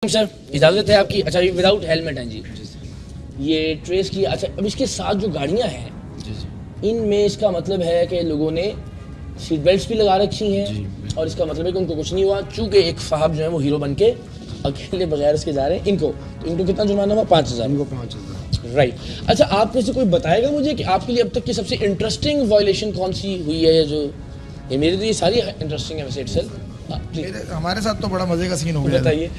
Sir इजाज़त है आपकी। अच्छा ये विदाउट हेलमेट हैं जी, ये ट्रेस की। अच्छा अब इसके साथ जो गाड़ियां हैं इनमें इसका मतलब है कि लोगों ने सीट बेल्ट भी लगा रखी हैं और इसका मतलब है कि उनको कुछ नहीं हुआ, चूँकि एक साहब जो है वो हीरो बन के अकेले बगैर उसके जा रहे हैं। इनको कितना जुर्माना हुआ? 5,000। इनको 5,000। राइट। अच्छा आप में से कोई बताएगा मुझे कि आपके लिए अब तक की सबसे इंटरेस्टिंग वायलेशन कौन सी हुई है? जो ये मेरे तो ये सारी इंटरेस्टिंग है वैसे इटसेल्फ। हमारे साथ तो बड़ा मजे का सीन हो गया। बताइए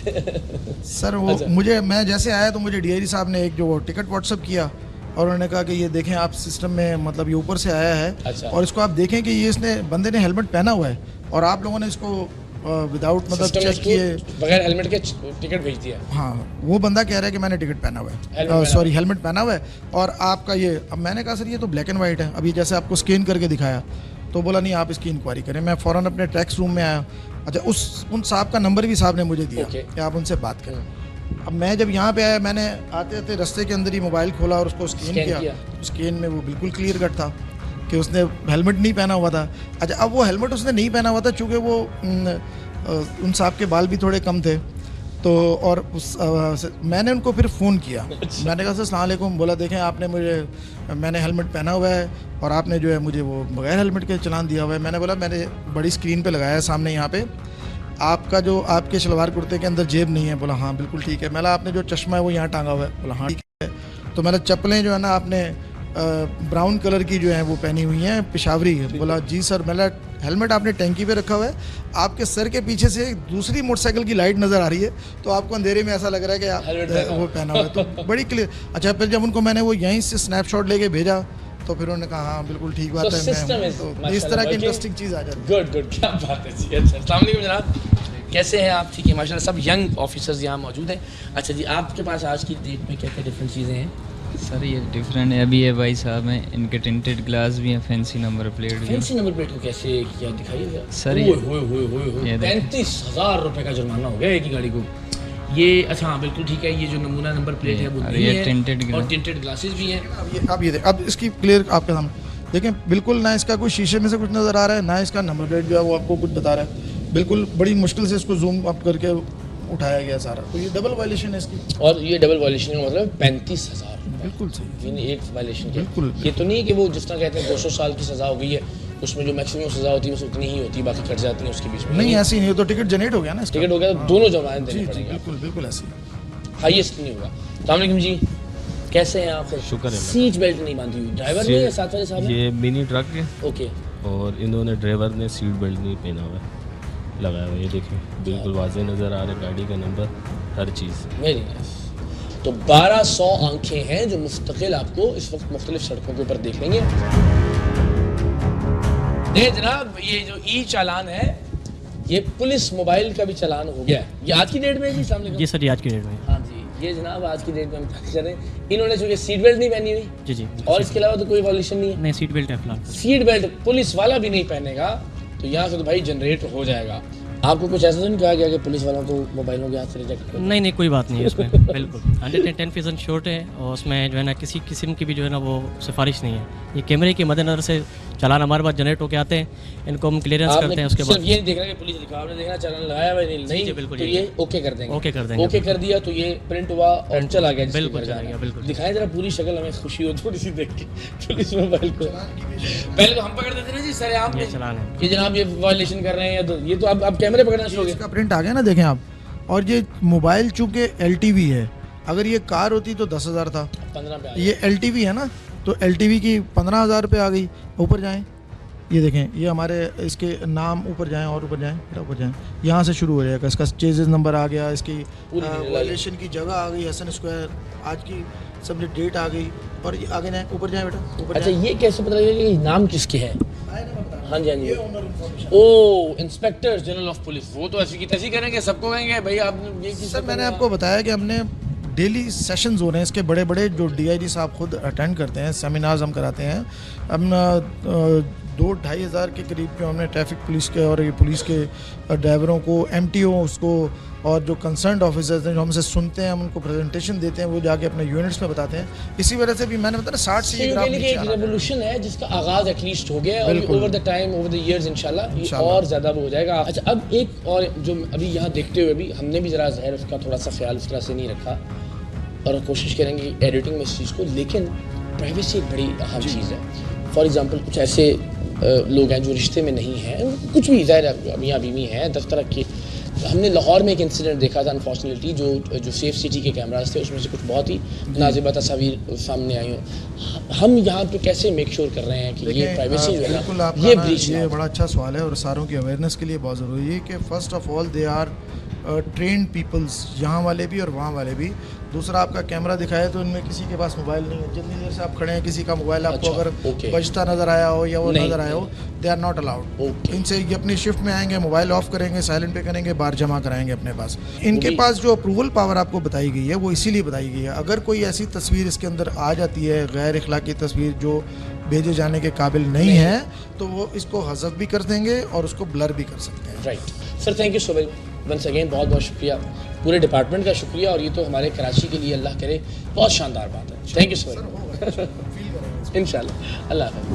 सर वो अच्छा। मैं जैसे आया तो मुझे डीआईजी साहब ने एक जो टिकट व्हाट्सअप किया और उन्होंने कहा कि ये देखें आप सिस्टम में मतलब ये ऊपर से आया है। अच्छा। और इसको आप देखें कि ये इसने बंदे ने हेलमेट पहना हुआ है और आप लोगों ने इसको विदाउट मतलब चेक किए बगैर हेलमेट के टिकट भेज दिया। हाँ वो बंदा कह रहा है कि मैंने टिकट पहना हुआ है, सॉरी हेलमेट पहना हुआ है और आपका ये। अब मैंने कहा सर ये तो ब्लैक एंड वाइट है, अभी जैसे आपको स्कैन करके दिखाया तो बोला नहीं आप इसकी इंक्वायरी करें। मैं फ़ौरन अपने टैक्स रूम में आया। अच्छा उन साहब का नंबर भी साहब ने मुझे दिया कि आप उनसे बात करें। अब मैं जब यहाँ पे आया मैंने आते आते रास्ते के अंदर ही मोबाइल खोला और उसको स्कैन किया। स्कैन में वो बिल्कुल क्लियर कट था कि उसने हेलमेट नहीं पहना हुआ था। अच्छा अब वो हेलमेट उसने नहीं पहना हुआ था चूँकि वो उन साहब के बाल भी थोड़े कम थे तो और मैंने उनको फिर फ़ोन किया। मैंने कहा सर अस्सलाम वालेकुम। बोला देखें आपने मैंने हेलमेट पहना हुआ है और आपने जो है मुझे वो बगैर हेलमेट के चलान दिया हुआ है। मैंने बोला मैंने बड़ी स्क्रीन पे लगाया है सामने यहाँ पे, आपका जो आपके शलवार कुर्ते के अंदर जेब नहीं है। बोला हाँ बिल्कुल ठीक है। मैंने आपने जो चश्मा है वो यहाँ टांगा हुआ है। बोला हाँ ठीक है। तो मैंने चप्पलें जो है ना आपने ब्राउन कलर की जो है वो पहनी हुई हैं पेशावरी। बोला जी सर। मैंने हेलमेट आपने टैंकी पे रखा हुआ है, आपके सर के पीछे से दूसरी मोटरसाइकिल की लाइट नज़र आ रही है तो आपको अंधेरे में ऐसा लग रहा है कि आप वो पहना हुआ है। तो बड़ी क्लियर। अच्छा फिर जब उनको मैंने वो यहीं से स्नैपशॉट लेके भेजा तो फिर उन्होंने कहा हाँ बिल्कुल ठीक बात है। तो इस तरह की इंटरेस्टिंग चीज़ आ जाती है। गुड क्या बात है जी। अच्छा अस्सलाम वालेकुम जनाब, कैसे हैं आप? ठीक है माशाल्लाह, सब यंग ऑफिसर्स यहाँ मौजूद हैं। अच्छा जी आपके पास आज की डेट में क्या क्या डिफरेंट चीज़ें हैं? सर ये डिफरेंट है। अभी ये भाई साहब हैं, इनके टिंटेड ग्लास भी हैं, फैंसी नंबर प्लेट भी। फैंसी नंबर प्लेट को कैसे किया दिखाइए सर। ये 35,000 रुपये का जुर्माना हो गया एक ही गाड़ी को। ये अच्छा हाँ बिल्कुल ठीक है। ये जो नमूना नंबर प्लेट है वो नहीं है और टिंटेड ग्लासेस भी हैं। अब इसकी क्लियर आपके सामने देखें बिल्कुल ना इसका कोई शीशे में से कुछ नज़र आ रहा है ना इसका नंबर प्लेट जो है वो आपको कुछ बता रहा है। बिल्कुल बड़ी मुश्किल से इसको जूम अप करके उठाया गया सारा। तो ये डबल वायलेशन है इसकी। और ये डबल वायलेशन का मतलब 35,000 बिल्कुल सही। एक वायलेशन के बिल्कुल। ये तो नहीं कि वो जिस तरह कहते हैं 200 साल की सज़ा हो गई है, उसमें जो मैक्सिमम सज़ा होती है वो उतनी ही होती है, बाकी कट जाती है उसके बीच में। नहीं ऐसी नहीं, तो टिकट जनरेट हो गया ना। टिकट हो गया तो दोनों जमानत देने पड़ेंगे। बिल्कुल बिल्कुल ऐसी हाईएस्ट नहीं होगा। अस्सलाम जी कैसे हैं आप? शुक्र है। सीट बेल्ट नहीं बांधी हुई ड्राइवर ने या साथ वाले साहब? ये मिनी ट्रक है ओके। और इन्होंने ड्राइवर ने सीट बेल्ट नहीं पहना हुआ है, लगाया हुआ है। ये देखिए बिल्कुल वाज़ेह नज़र आ रहा है, गाड़ी का नंबर हर चीज़। Very nice. तो 1200 आंखें हैं जो मुस्तकिल आपको इस वक्त मुख्तलिफ सड़कों के ऊपर देख लेंगे। जनाब ये जो ई चालान है ये पुलिस मोबाइल का भी चालान हो गया है। ये आज की डेट में जी? सामने जी सर, ये आज की डेट में। हाँ जी ये जनाब आज की डेट में हम बात कर रहे हैं। इन्होंने जो सीट बेल्ट नहीं पहनी हुई जी जी और इसके अलावा तो कोई वॉल्यूशन नहीं है। नहीं सीट बेल्ट है फिलहाल। सीट बेल्ट पुलिस वाला भी नहीं पहनेगा तो यहाँ से तो भाई जनरेट हो जाएगा। आपको कुछ ऐसा तो नहीं कहा गया कि पुलिस वालों को मोबाइलों के हाथ से रिजेक्ट करो? नहीं कोई बात नहीं है उसमें। बिल्कुल 110% शॉर्ट है और उसमें जो है ना किसी किस्म की भी जो है ना वो सिफारिश नहीं है। ये कैमरे के मद्देनजर से चालान हमारे पास जनरेट होकर आते हैं, इनको हम क्लियरेंस करते हैं। उसके बाद ये देखना कि पुलिस लिखा आपने देखना चालान लगाया हुआ नहीं बिल्कुल तो ये ओके कर देंगे। ओके कर देंगे। ओके कर दिया तो ये प्रिंट हुआ और चला गया। बिल्कुल चला गया। बिल्कुल दिखाएं जरा पूरी शक्ल, हमें खुशी हो थोड़ी सी देख के पुलिस मोबाइल को। पहले तो हम पकड़ देते ना जी सर आप ये चालान है कि जनाब ये वायलेशन कर रहे हैं, ये तो अब कैमरे पकड़ना शुरू हो गया। इसका प्रिंट आ गया ना देखें आप। और ये मोबाइल चूँकि LTV है, अगर ये कार होती तो 10,000 था, 15 पे आ ये LTV है ना तो LTV की 15,000 रुपये आ गई। ऊपर जाएं ये देखें ये हमारे इसके नाम ऊपर जाएं और ऊपर जाएं ऊपर जाएं यहाँ से शुरू हो जाएगा। इसका चेजेस नंबर आ गया, इसकी वायलेशन की जगह आ गई हसन स्क्वायर, आज की सबमिट डेट आ गई और ये आगे जाएं ऊपर जाएं बेटा ऊपर। अच्छा ये कैसे पता लगेगा कि नाम किसके है? हाँ जी हाँ जी। ओ इंस्पेक्टर जनरल ऑफ पुलिस, वो तो ऐसी की तैसी करेंगे, सबको कहेंगे भाई आप ये चीज़। सर मैंने आपको बताया कि हमने डेली सेशंस हो रहे हैं इसके बड़े बड़े जो DIG साहब खुद अटेंड करते हैं, सेमिनार्स हम कराते हैं। हम 2-2.5 हज़ार के करीब जो हमने ट्रैफिक पुलिस के और ये पुलिस के ड्राइवरों को, MTO उसको, और जो कंसर्न ऑफिसर्स हैं जो हमसे सुनते हैं, हम उनको प्रेजेंटेशन देते हैं, वो जाके अपने यूनिट्स में बताते हैं। इसी वजह से भी मैंने बताया ना 60 से ये ग्राफ नीचे एक रेवोल्यूशन है जिसका आगाज एटलीस्ट हो गया और over the time, over the years इंशाल्लाह और ज़्यादा वो हो जाएगा। अच्छा, अब एक और जो अभी यहाँ देखते हुए भी हमने भी ज़रा ज़ाहिर उसका थोड़ा सा ख्याल उस तरह से नहीं रखा और कोशिश करेंगे एडिटिंग में इस चीज़ को, लेकिन प्राइवेसी एक बड़ी अहम चीज़ है। फॉर एग्जांपल कुछ ऐसे लोग हैं जो रिश्ते में नहीं हैं, कुछ भी ज़ाहिर मियाँ बीवी हैं, दफ्तर की। हमने लाहौर में एक इंसिडेंट देखा था अनफॉर्चुनेटली, जो सेफ सिटी के कैमराज थे उसमें से कुछ बहुत ही नाज़िबा तस्वीर सामने आई हो। हम यहाँ पे कैसे मेक श्योर कर रहे हैं कि ये प्राइवेसी जो है ना ये ब्रीच ना हो? बड़ा अच्छा सवाल है और सारों की अवेयरनेस के लिए बहुत ज़रूरी है कि first of all they are trained peoples, यहाँ वाले भी और वहाँ वाले भी। दूसरा, आपका कैमरा दिखाए तो इनमें किसी के पास मोबाइल नहीं है, जितनी देर से आप खड़े हैं किसी का मोबाइल आपको अगर बजता नज़र आया हो या वो नज़र आया हो, दे आर नॉट अलाउड। इनसे ये अपनी शिफ्ट में आएंगे, मोबाइल ऑफ करेंगे, साइलेंट पे करेंगे, बाहर जमा कराएंगे अपने पास। इनके पास जो अप्रूवल पावर आपको बताई गई है वो इसीलिए बताई गई है, अगर कोई ऐसी तस्वीर इसके अंदर आ जाती है गैर इखलाकी तस्वीर जो भेजे जाने के काबिल नहीं है, तो वो इसको हज़फ भी कर देंगे और उसको ब्लर भी कर सकते हैं। Right sir, thank you so much once again, बहुत बहुत शुक्रिया, पूरे डिपार्टमेंट का शुक्रिया। और ये तो हमारे कराची के लिए अल्लाह करे बहुत शानदार बात है। थैंक यू सो मच, इंशाल्लाह। अल्लाह हाफ़िज़।